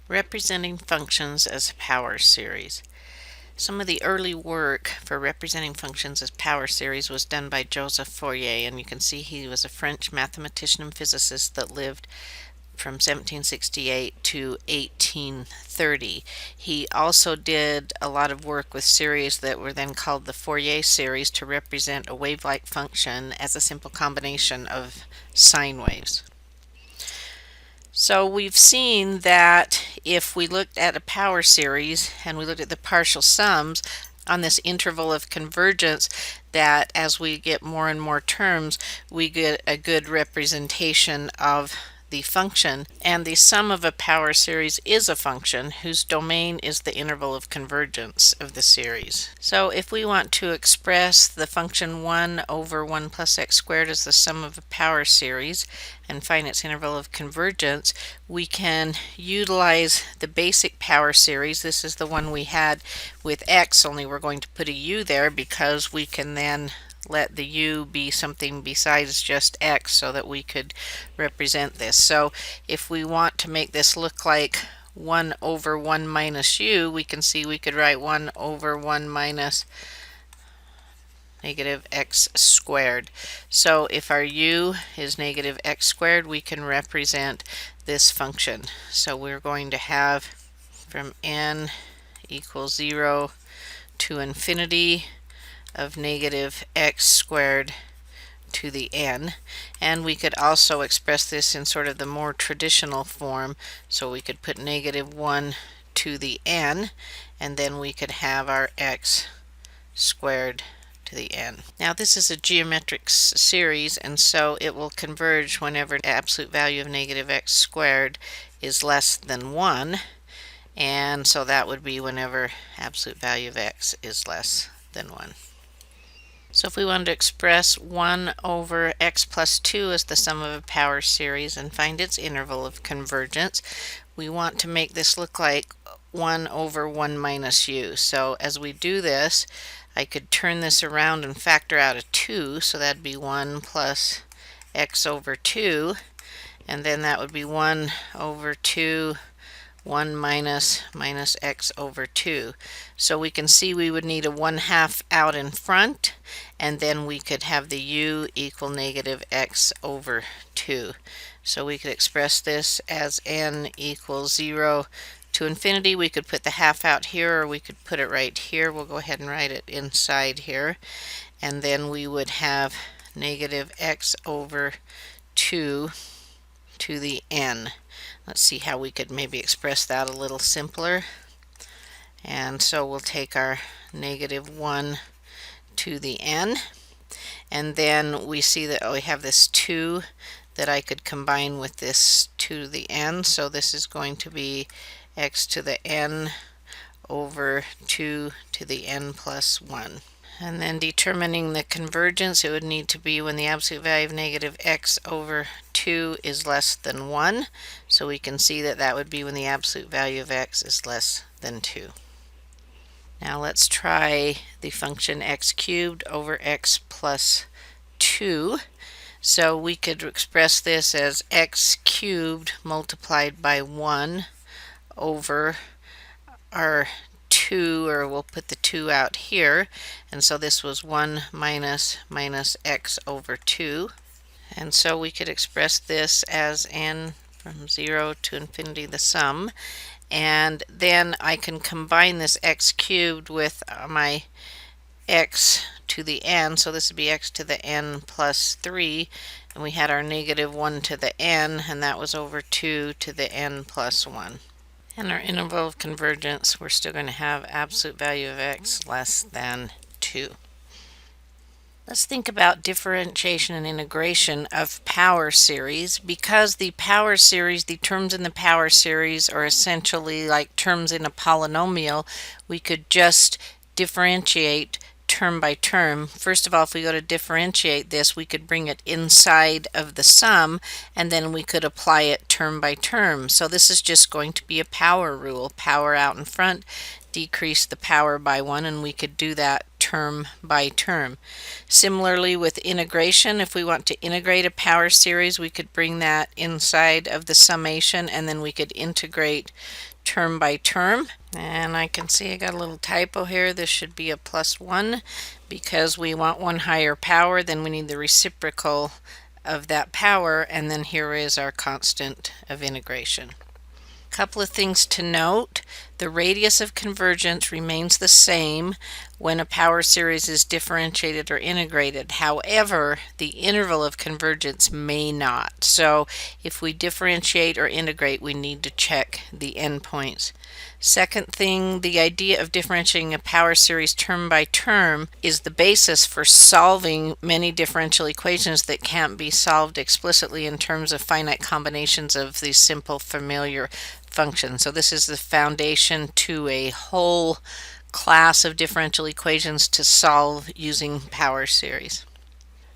Representing functions as power series. Some of the early work for representing functions as power series was done by Joseph Fourier, and you can see he was a French mathematician and physicist that lived from 1768 to 1830. He also did a lot of work with series that were then called the Fourier series to represent a wave-like function as a simple combination of sine waves. So we've seen that if we looked at a power series and we looked at the partial sums on this interval of convergence, that as we get more and more terms, we get a good representation of the function, and the sum of a power series is a function whose domain is the interval of convergence of the series. So if we want to express the function 1 over 1 plus x squared as the sum of a power series and find its interval of convergence, we can utilize the basic power series. This is the one we had with x, only we're going to put a u there because we can then let the u be something besides just x so that we could represent this. So if we want to make this look like 1 over 1 minus u, we can see we could write 1 over 1 minus negative x squared. So if our u is negative x squared, we can represent this function. So we're going to have from n equals 0 to infinity of negative x squared to the n, and we could also express this in sort of the more traditional form, so we could put negative 1 to the n, and then we could have our x squared to the n. Now this is a geometric series, and so it will converge whenever the absolute value of negative x squared is less than 1, and so that would be whenever absolute value of x is less than 1. So if we wanted to express 1 over x plus 2 as the sum of a power series and find its interval of convergence, we want to make this look like 1 over 1 minus u. So as we do this, I could turn this around and factor out a 2, so that'd be 1 plus x over 2, and then that would be 1 over 2 1 minus x over 2. So we can see we would need a 1/2 out in front, and then we could have the u equal negative x over 2. So we could express this as n equals 0 to infinity. We could put the half out here, or we could put it right here. We'll go ahead and write it inside here, and then we would have negative x over 2 to the n. Let's see how we could maybe express that a little simpler. And so we'll take our negative 1 to the n, and then we see that we have this 2 that I could combine with this to the n. So this is going to be x to the n over 2 to the n plus 1. And then determining the convergence, it would need to be when the absolute value of negative x over 2 is less than 1. So we can see that that would be when the absolute value of x is less than 2. Now let's try the function x cubed over x plus 2. So we could express this as x cubed multiplied by 1 over our 2, or we'll put the 2 out here, and so this was 1 minus x over 2, and so we could express this as n from 0 to infinity the sum, and then I can combine this x cubed with my x to the n, so this would be x to the n plus 3, and we had our negative 1 to the n, and that was over 2 to the n plus 1. And our interval of convergence, we're still going to have absolute value of x less than 2. Let's think about differentiation and integration of power series. Because the power series, the terms in the power series are essentially like terms in a polynomial, we could just differentiate term by term. First of all, if we go to differentiate this, we could bring it inside of the sum, and then we could apply it term by term. So this is just going to be a power rule. Power out in front, decrease the power by 1, and we could do that term by term. Similarly with integration, if we want to integrate a power series, we could bring that inside of the summation, and then we could integrate term by term. And I can see I got a little typo here. This should be a +1 because we want one higher power, then we need the reciprocal of that power, and then here is our constant of integration. Couple of things to note. The radius of convergence remains the same when a power series is differentiated or integrated. However, the interval of convergence may not. So if we differentiate or integrate, we need to check the endpoints. Second thing, the idea of differentiating a power series term by term is the basis for solving many differential equations that can't be solved explicitly in terms of finite combinations of these simple familiar functions. So this is the foundation to a whole class of differential equations to solve using power series.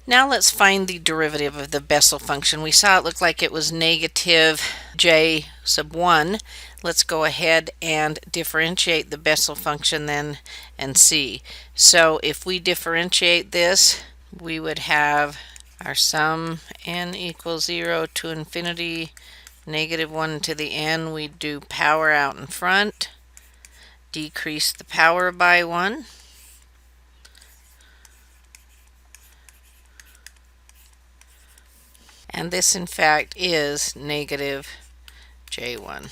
Now let's find the derivative of the Bessel function. We saw it looked like it was negative j sub 1. Let's go ahead and differentiate the Bessel function then and see. So if we differentiate this, we would have our sum n equals 0 to infinity, -1 to the n. We do power out in front, decrease the power by 1. And this in fact is negative j1.